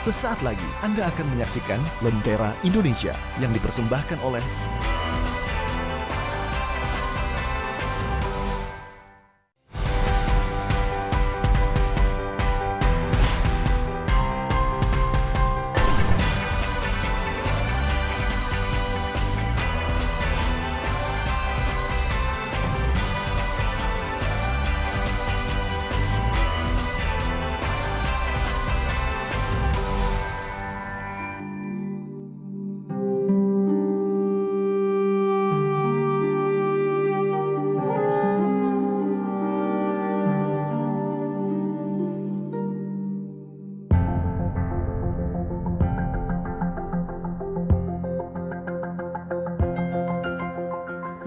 Sesaat lagi Anda akan menyaksikan Lentera Indonesia yang dipersembahkan oleh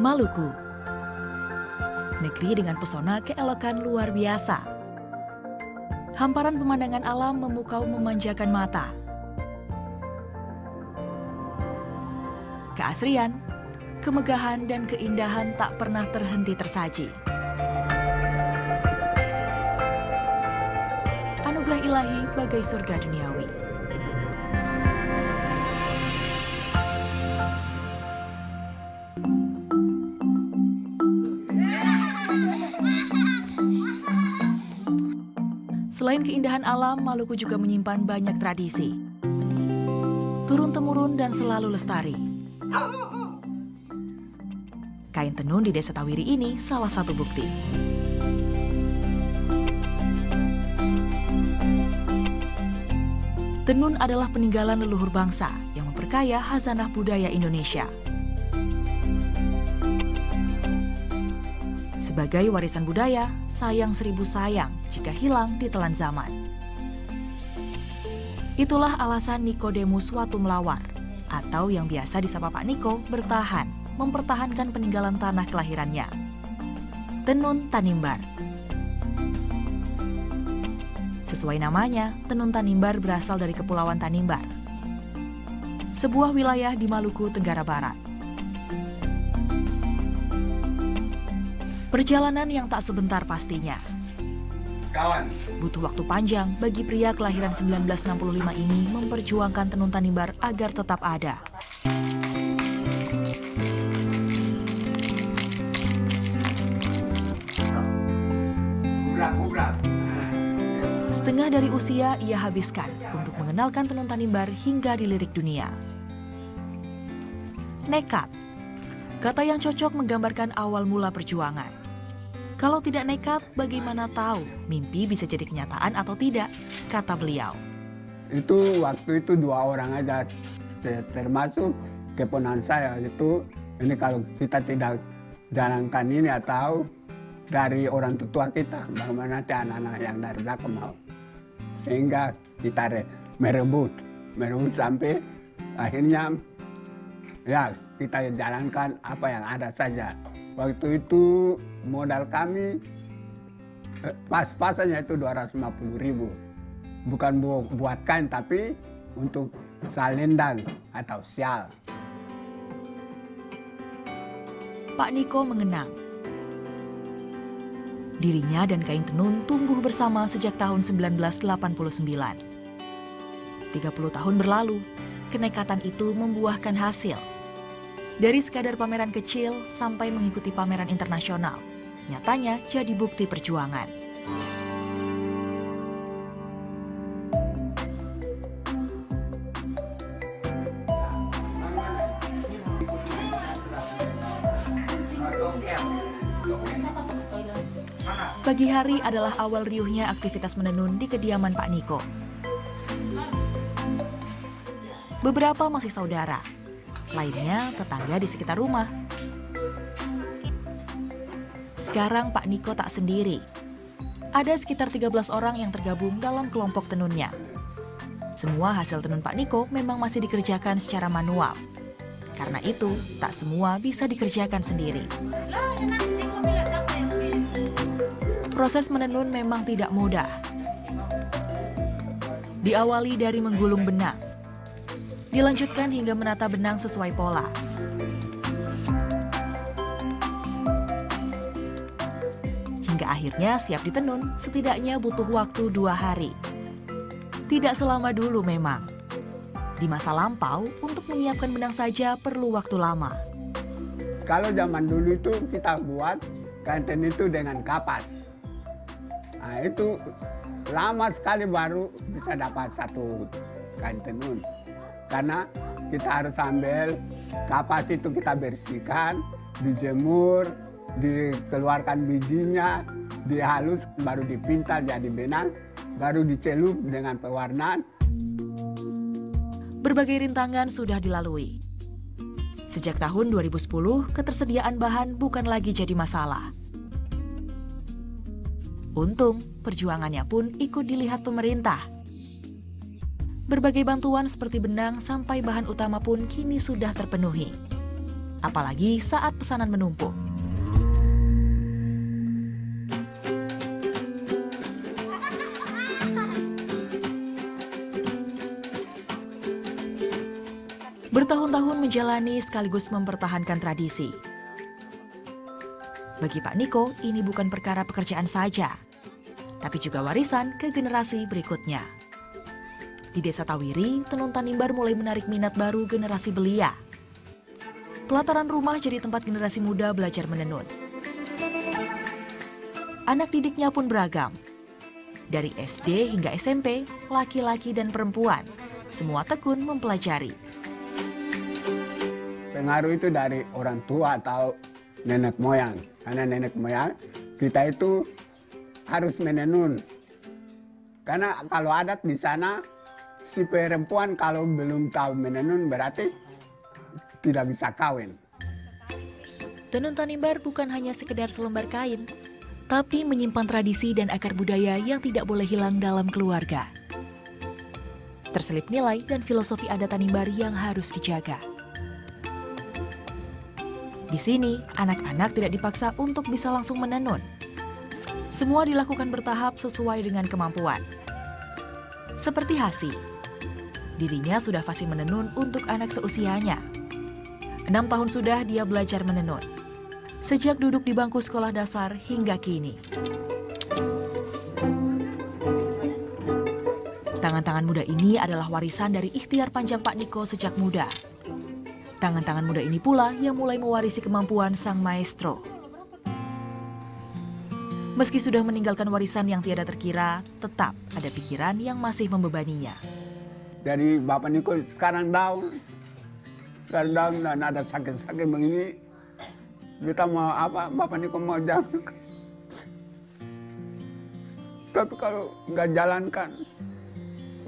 Maluku, negeri dengan pesona keelokan luar biasa. Hamparan pemandangan alam memukau memanjakan mata. Keasrian, kemegahan, dan keindahan tak pernah terhenti tersaji. Anugerah ilahi bagai surga duniawi. Selain keindahan alam, Maluku juga menyimpan banyak tradisi. Turun-temurun dan selalu lestari. Kain tenun di Desa Tawiri ini salah satu bukti. Tenun adalah peninggalan leluhur bangsa yang memperkaya khazanah budaya Indonesia. Sebagai warisan budaya, sayang seribu sayang jika hilang ditelan zaman. Itulah alasan Nikodemus Watumlawar, atau yang biasa disapa Pak Niko, bertahan, mempertahankan peninggalan tanah kelahirannya. Tenun Tanimbar. Sesuai namanya, Tenun Tanimbar berasal dari Kepulauan Tanimbar, sebuah wilayah di Maluku, Tenggara Barat. Perjalanan yang tak sebentar pastinya. Butuh waktu panjang bagi pria kelahiran 1965 ini memperjuangkan tenun Tanimbar agar tetap ada. Setengah dari usia ia habiskan untuk mengenalkan tenun Tanimbar hingga dilirik dunia. Nekat, kata yang cocok menggambarkan awal mula perjuangan. Kalau tidak nekat, bagaimana tahu mimpi bisa jadi kenyataan atau tidak, kata beliau. Itu waktu itu 2 orang aja, termasuk keponakan saya. Ini kalau kita tidak jalankan ini atau dari orang tua kita, bagaimana nanti anak-anak yang dari belakang mau. Sehingga kita merebut sampai akhirnya ya kita jalankan apa yang ada saja. Waktu itu modal kami pas-pasannya itu 250.000. Bukan buat kain tapi untuk salendang atau syal. Pak Niko mengenang. Dirinya dan kain tenun tumbuh bersama sejak tahun 1989. 30 tahun berlalu, kenekatan itu membuahkan hasil. Dari sekadar pameran kecil sampai mengikuti pameran internasional, nyatanya jadi bukti perjuangan. Pagi hari adalah awal riuhnya aktivitas menenun di kediaman Pak Niko. Beberapa masih saudara, lainnya tetangga di sekitar rumah. Sekarang Pak Niko tak sendiri. Ada sekitar 13 orang yang tergabung dalam kelompok tenunnya. Semua hasil tenun Pak Niko memang masih dikerjakan secara manual. Karena itu, tak semua bisa dikerjakan sendiri. Proses menenun memang tidak mudah. Diawali dari menggulung benang. Dilanjutkan hingga menata benang sesuai pola. Hingga akhirnya siap ditenun, setidaknya butuh waktu 2 hari. Tidak selama dulu memang. Di masa lampau, untuk menyiapkan benang saja perlu waktu lama. Kalau zaman dulu itu kita buat kain tenun itu dengan kapas. Nah, itu lama sekali baru bisa dapat satu kain tenun. Karena kita harus ambil kapas itu kita bersihkan, dijemur, dikeluarkan bijinya, dihalus, baru dipintal jadi benang, baru dicelup dengan pewarnaan. Berbagai rintangan sudah dilalui. Sejak tahun 2010, ketersediaan bahan bukan lagi jadi masalah. Untung, perjuangannya pun ikut dilihat pemerintah. Berbagai bantuan seperti benang sampai bahan utama pun kini sudah terpenuhi. Apalagi saat pesanan menumpuk. Bertahun-tahun menjalani sekaligus mempertahankan tradisi. Bagi Pak Niko, ini bukan perkara pekerjaan saja, tapi juga warisan ke generasi berikutnya. Di Desa Tawiri, tenun Tanimbar mulai menarik minat baru generasi belia. Pelataran rumah jadi tempat generasi muda belajar menenun. Anak didiknya pun beragam. Dari SD hingga SMP, laki-laki dan perempuan, semua tekun mempelajari. Pengaruh itu dari orang tua atau nenek moyang. Karena nenek moyang kita itu harus menenun. Karena kalau adat di sana, si perempuan kalau belum tahu menenun berarti tidak bisa kawin. Tenun Tanimbar bukan hanya sekedar selembar kain, tapi menyimpan tradisi dan akar budaya yang tidak boleh hilang dalam keluarga. Terselip nilai dan filosofi adat Tanimbar yang harus dijaga. Di sini, anak-anak tidak dipaksa untuk bisa langsung menenun. Semua dilakukan bertahap sesuai dengan kemampuan. Seperti Hasi, dirinya sudah fasih menenun untuk anak seusianya. 6 tahun sudah dia belajar menenun, sejak duduk di bangku sekolah dasar hingga kini. Tangan-tangan muda ini adalah warisan dari ikhtiar panjang Pak Niko sejak muda. Tangan-tangan muda ini pula yang mulai mewarisi kemampuan sang maestro. Meski sudah meninggalkan warisan yang tiada terkira, tetap ada pikiran yang masih membebaninya. Dari Bapak Niko sekarang down dan ada sakit-sakit begini. Kita mau apa, Bapak Niko mau jalan. Tapi kalau nggak jalankan,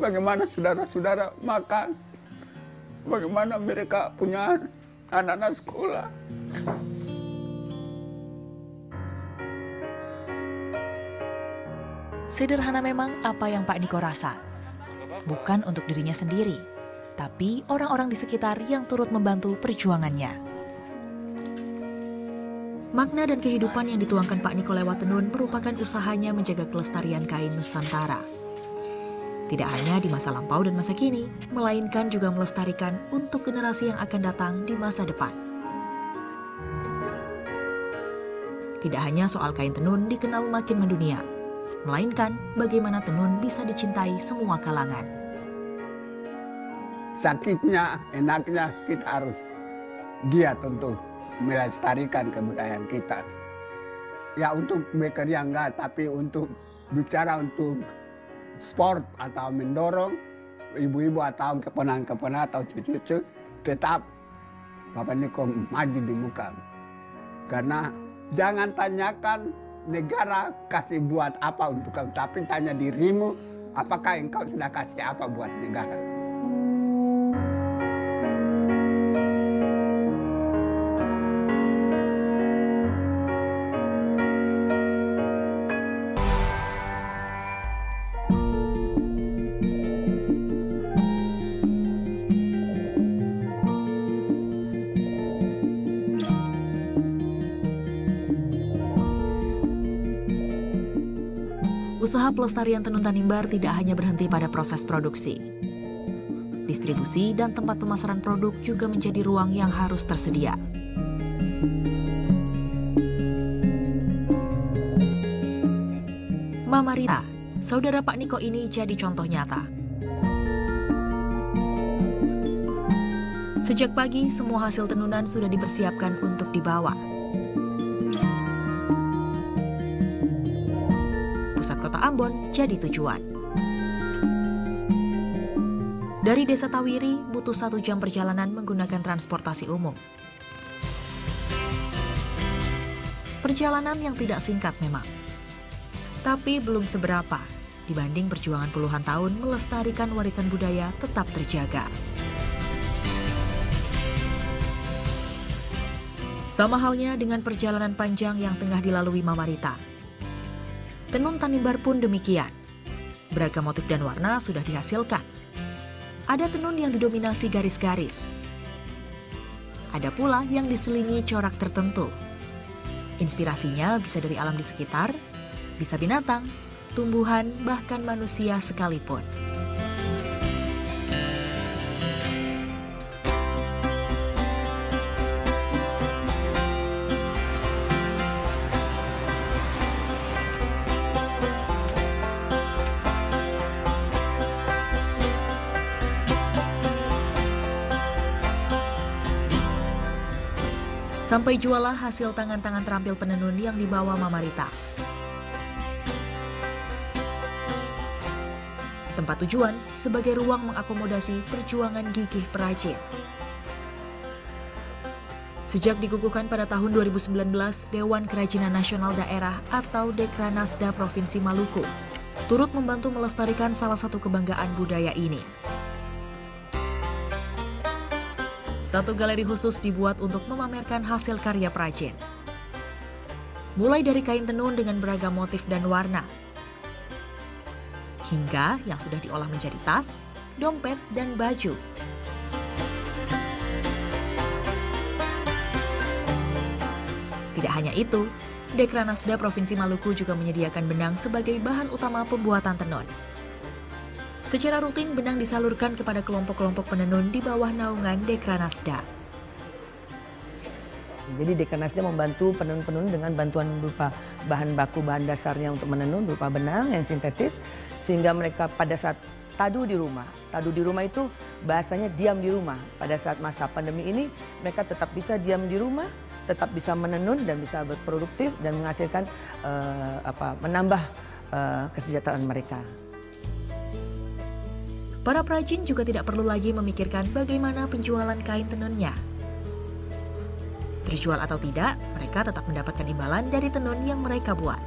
bagaimana saudara-saudara makan? Bagaimana mereka punya anak-anak sekolah? Sederhana memang apa yang Pak Niko rasa. Bukan untuk dirinya sendiri, tapi orang-orang di sekitar yang turut membantu perjuangannya. Makna dan kehidupan yang dituangkan Pak Niko lewat tenun merupakan usahanya menjaga kelestarian kain Nusantara. Tidak hanya di masa lampau dan masa kini, melainkan juga melestarikan untuk generasi yang akan datang di masa depan. Tidak hanya soal kain tenun dikenal makin mendunia, melainkan bagaimana tenun bisa dicintai semua kalangan. Sakitnya, enaknya kita harus giat untuk melestarikan kebudayaan kita. Ya untuk bekerja enggak, tapi untuk bicara untuk sport atau mendorong ibu-ibu atau keponakan-keponakan atau cucu-cucu tetap Bapak Niko maju di muka. Karena jangan tanyakan negara kasih buat apa untuk kamu, tapi tanya dirimu apakah engkau sudah kasih apa buat negara. Usaha pelestarian tenun Tanimbar tidak hanya berhenti pada proses produksi. Distribusi dan tempat pemasaran produk juga menjadi ruang yang harus tersedia. Mama Rita, saudara Pak Niko ini jadi contoh nyata. Sejak pagi, semua hasil tenunan sudah dipersiapkan untuk dibawa. Pusat kota Ambon jadi tujuan. Dari Desa Tawiri, butuh 1 jam perjalanan menggunakan transportasi umum. Perjalanan yang tidak singkat memang. Tapi belum seberapa dibanding perjuangan puluhan tahun melestarikan warisan budaya tetap terjaga. Sama halnya dengan perjalanan panjang yang tengah dilalui Mama Rita. Tenun Tanimbar pun demikian. Beragam motif dan warna sudah dihasilkan. Ada tenun yang didominasi garis-garis. Ada pula yang diselingi corak tertentu. Inspirasinya bisa dari alam di sekitar, bisa binatang, tumbuhan, bahkan manusia sekalipun. Sampai jualah hasil tangan-tangan terampil penenun yang dibawa Mama Rita. Tempat tujuan sebagai ruang mengakomodasi perjuangan gigih perajin. Sejak dikukuhkan pada tahun 2019, Dewan Kerajinan Nasional Daerah atau Dekranasda Provinsi Maluku turut membantu melestarikan salah satu kebanggaan budaya ini. Satu galeri khusus dibuat untuk memamerkan hasil karya perajin. Mulai dari kain tenun dengan beragam motif dan warna, hingga yang sudah diolah menjadi tas, dompet, dan baju. Tidak hanya itu, Dekranasda Provinsi Maluku juga menyediakan benang sebagai bahan utama pembuatan tenun. Secara rutin, benang disalurkan kepada kelompok-kelompok penenun di bawah naungan Dekranasda. Jadi Dekranasda membantu penenun-penenun dengan bantuan berupa bahan baku, bahan dasarnya untuk menenun berupa benang yang sintetis, sehingga mereka pada saat tadu di rumah itu bahasanya diam di rumah. Pada saat masa pandemi ini mereka tetap bisa diam di rumah, tetap bisa menenun dan bisa berproduktif dan menghasilkan menambah kesejahteraan mereka. Para perajin juga tidak perlu lagi memikirkan bagaimana penjualan kain tenunnya. Terjual atau tidak, mereka tetap mendapatkan imbalan dari tenun yang mereka buat.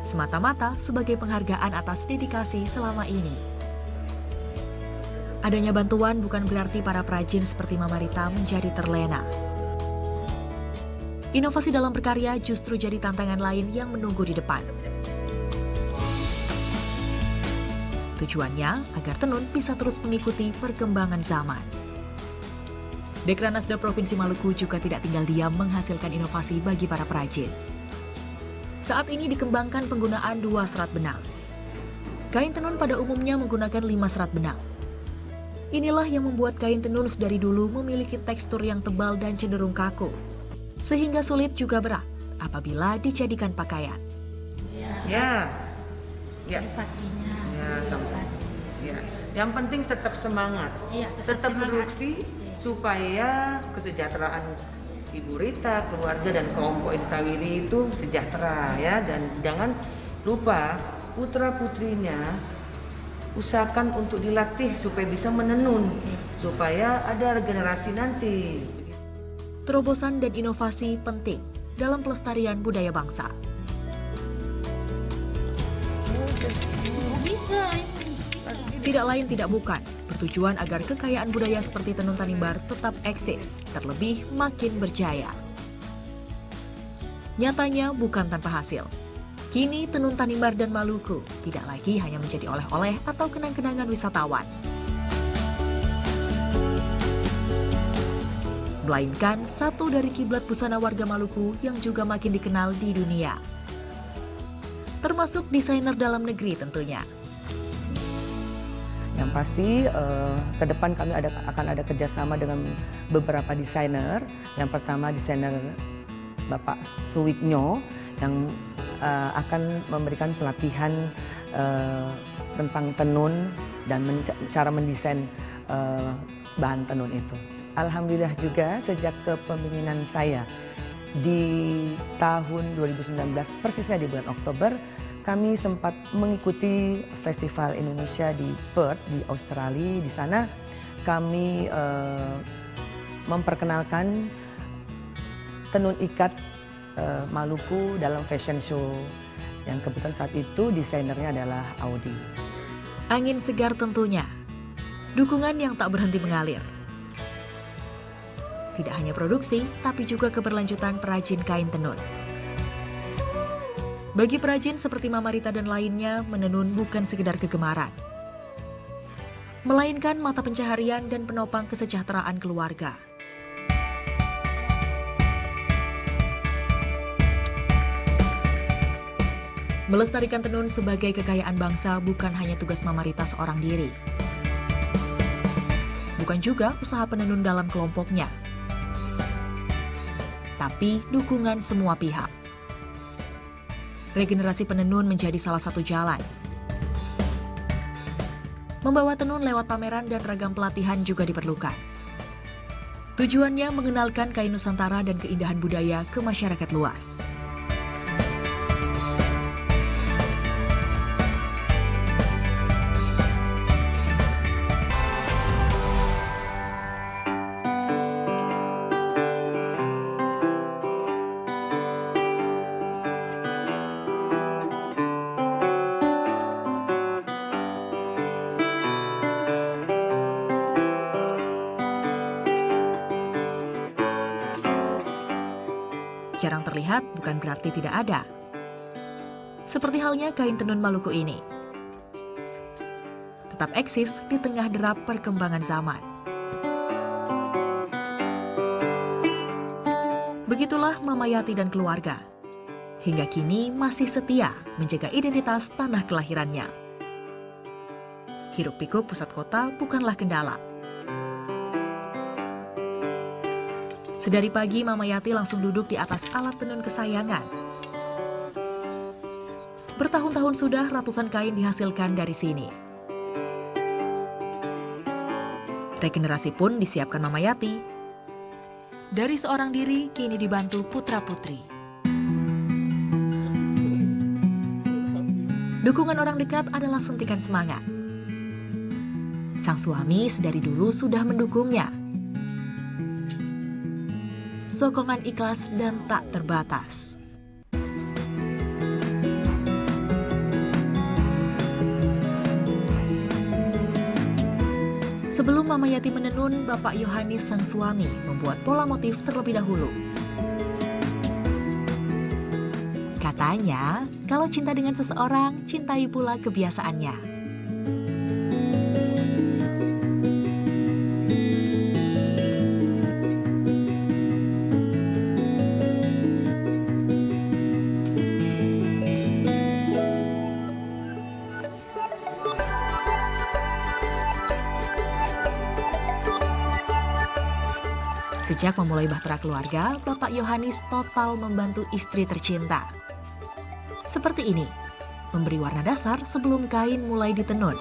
Semata-mata sebagai penghargaan atas dedikasi selama ini. Adanya bantuan bukan berarti para perajin seperti Mama Rita menjadi terlena. Inovasi dalam berkarya justru jadi tantangan lain yang menunggu di depan. Tujuannya agar tenun bisa terus mengikuti perkembangan zaman. Dekranasda Provinsi Maluku juga tidak tinggal diam menghasilkan inovasi bagi para perajin. Saat ini dikembangkan penggunaan 2 serat benang. Kain tenun pada umumnya menggunakan 5 serat benang. Inilah yang membuat kain tenun dari dulu memiliki tekstur yang tebal dan cenderung kaku, sehingga sulit juga berat apabila dijadikan pakaian. Ya. Ya. Yang penting tetap semangat, tetap produksi supaya kesejahteraan Ibu Rita, keluarga dan kelompok Tawiri itu sejahtera ya, dan jangan lupa putra putrinya usahakan untuk dilatih supaya bisa menenun, supaya ada generasi nanti. Terobosan dan inovasi penting dalam pelestarian budaya bangsa. Tidak lain tidak bukan, bertujuan agar kekayaan budaya seperti tenun Tanimbar tetap eksis, terlebih makin berjaya. Nyatanya bukan tanpa hasil. Kini tenun Tanimbar dan Maluku tidak lagi hanya menjadi oleh-oleh atau kenang-kenangan wisatawan. Melainkan satu dari kiblat busana warga Maluku yang juga makin dikenal di dunia. Termasuk desainer dalam negeri tentunya. Yang pasti ke depan kami akan ada kerjasama dengan beberapa desainer. Yang pertama desainer Bapak Suwiknyo yang akan memberikan pelatihan tentang tenun dan cara mendesain bahan tenun itu. Alhamdulillah juga sejak kepemimpinan saya di tahun 2019, persisnya di bulan Oktober, kami sempat mengikuti Festival Indonesia di Perth, di Australia. Di sana kami memperkenalkan tenun ikat Maluku dalam fashion show yang kebetulan saat itu desainernya adalah Audi. Angin segar tentunya, dukungan yang tak berhenti mengalir. Tidak hanya produksi, tapi juga keberlanjutan perajin kain tenun. Bagi perajin seperti Mama Rita dan lainnya, menenun bukan sekedar kegemaran, melainkan mata pencaharian dan penopang kesejahteraan keluarga. Melestarikan tenun sebagai kekayaan bangsa bukan hanya tugas Mama Rita seorang diri. Bukan juga usaha penenun dalam kelompoknya, tapi dukungan semua pihak. Regenerasi penenun menjadi salah satu jalan. Membawa tenun lewat pameran dan ragam pelatihan juga diperlukan. Tujuannya mengenalkan kain Nusantara dan keindahan budaya ke masyarakat luas. Jarang terlihat bukan berarti tidak ada. Seperti halnya kain tenun Maluku ini. Tetap eksis di tengah derap perkembangan zaman. Begitulah Mama Yati dan keluarga. Hingga kini masih setia menjaga identitas tanah kelahirannya. Hiruk pikuk pusat kota bukanlah kendala. Sedari pagi, Mama Yati langsung duduk di atas alat tenun kesayangan. Bertahun-tahun sudah ratusan kain dihasilkan dari sini. Regenerasi pun disiapkan Mama Yati. Dari seorang diri, kini dibantu putra-putri. Dukungan orang dekat adalah suntikan semangat. Sang suami sedari dulu sudah mendukungnya. Sokongan ikhlas dan tak terbatas. Sebelum Mama Yati menenun, Bapak Yohanis sang suami membuat pola motif terlebih dahulu. Katanya, kalau cinta dengan seseorang, cintai pula kebiasaannya. Sejak memulai bahtera keluarga, Bapak Yohanis total membantu istri tercinta. Seperti ini, memberi warna dasar sebelum kain mulai ditenun.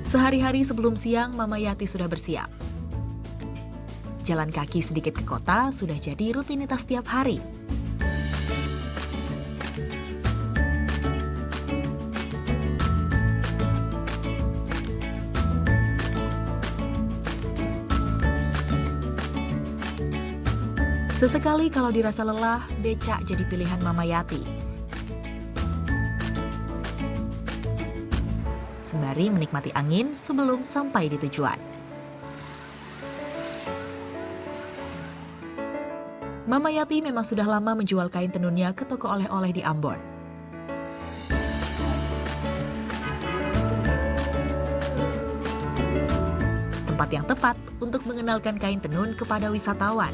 Sehari-hari sebelum siang, Mama Yati sudah bersiap. Jalan kaki sedikit ke kota sudah jadi rutinitas tiap hari. Sesekali kalau dirasa lelah, becak jadi pilihan Mama Yati. Sembari menikmati angin sebelum sampai di tujuan. Mama Yati memang sudah lama menjual kain tenunnya ke toko oleh-oleh di Ambon. Tempat yang tepat untuk mengenalkan kain tenun kepada wisatawan.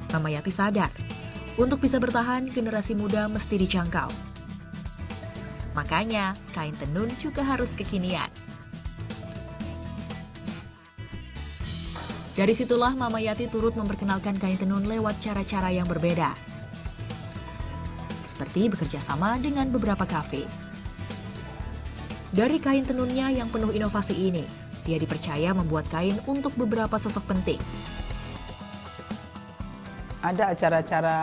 Mama Yati sadar, untuk bisa bertahan, generasi muda mesti dijangkau. Makanya, kain tenun juga harus kekinian. Dari situlah Mama Yati turut memperkenalkan kain tenun lewat cara-cara yang berbeda. Seperti bekerja sama dengan beberapa kafe. Dari kain tenunnya yang penuh inovasi ini, dia dipercaya membuat kain untuk beberapa sosok penting. Ada acara-acara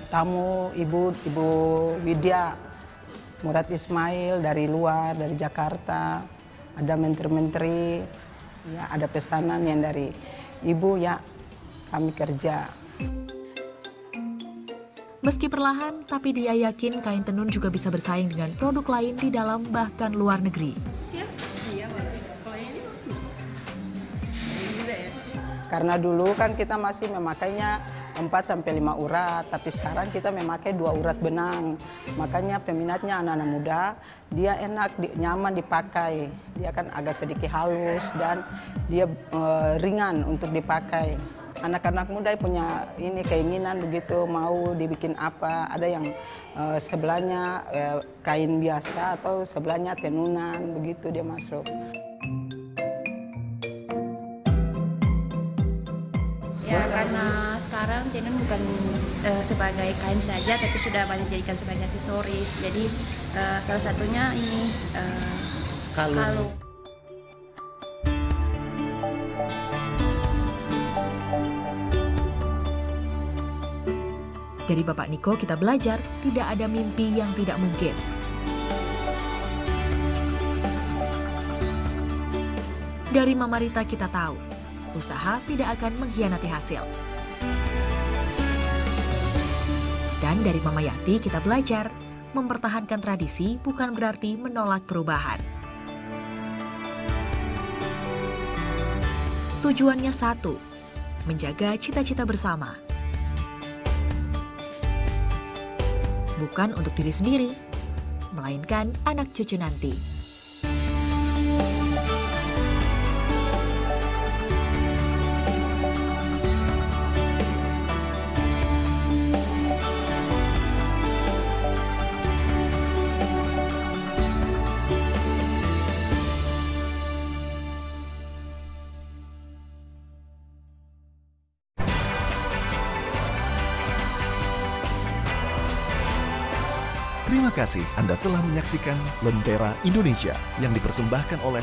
tamu Ibu Widya, Murad Ismail dari luar, dari Jakarta. Ada menteri-menteri, ya, ada pesanan yang dari Ibu, ya kami kerja. Meski perlahan, tapi dia yakin kain tenun juga bisa bersaing dengan produk lain di dalam bahkan luar negeri. Karena dulu kan kita masih memakainya 4-5 urat, tapi sekarang kita memakai 2 urat benang. Makanya peminatnya anak-anak muda, dia enak, nyaman dipakai. Dia kan agak sedikit halus dan dia ringan untuk dipakai. Anak-anak muda punya ini keinginan begitu, mau dibikin apa. Ada yang sebelahnya kain biasa atau sebelahnya tenunan, begitu dia masuk. Ya, karena sekarang tenun bukan sebagai kain saja, tapi sudah banyak dijadikan sebagai aksesoris. Jadi salah satunya ini kalung. Dari Bapak Niko kita belajar tidak ada mimpi yang tidak mungkin. Dari Mama Rita kita tahu, usaha tidak akan mengkhianati hasil. Dan dari Mama Yati kita belajar, mempertahankan tradisi bukan berarti menolak perubahan. Tujuannya satu, menjaga cita-cita bersama. Bukan untuk diri sendiri, melainkan anak cucu nanti. Terima kasih Anda telah menyaksikan Lentera Indonesia yang dipersembahkan oleh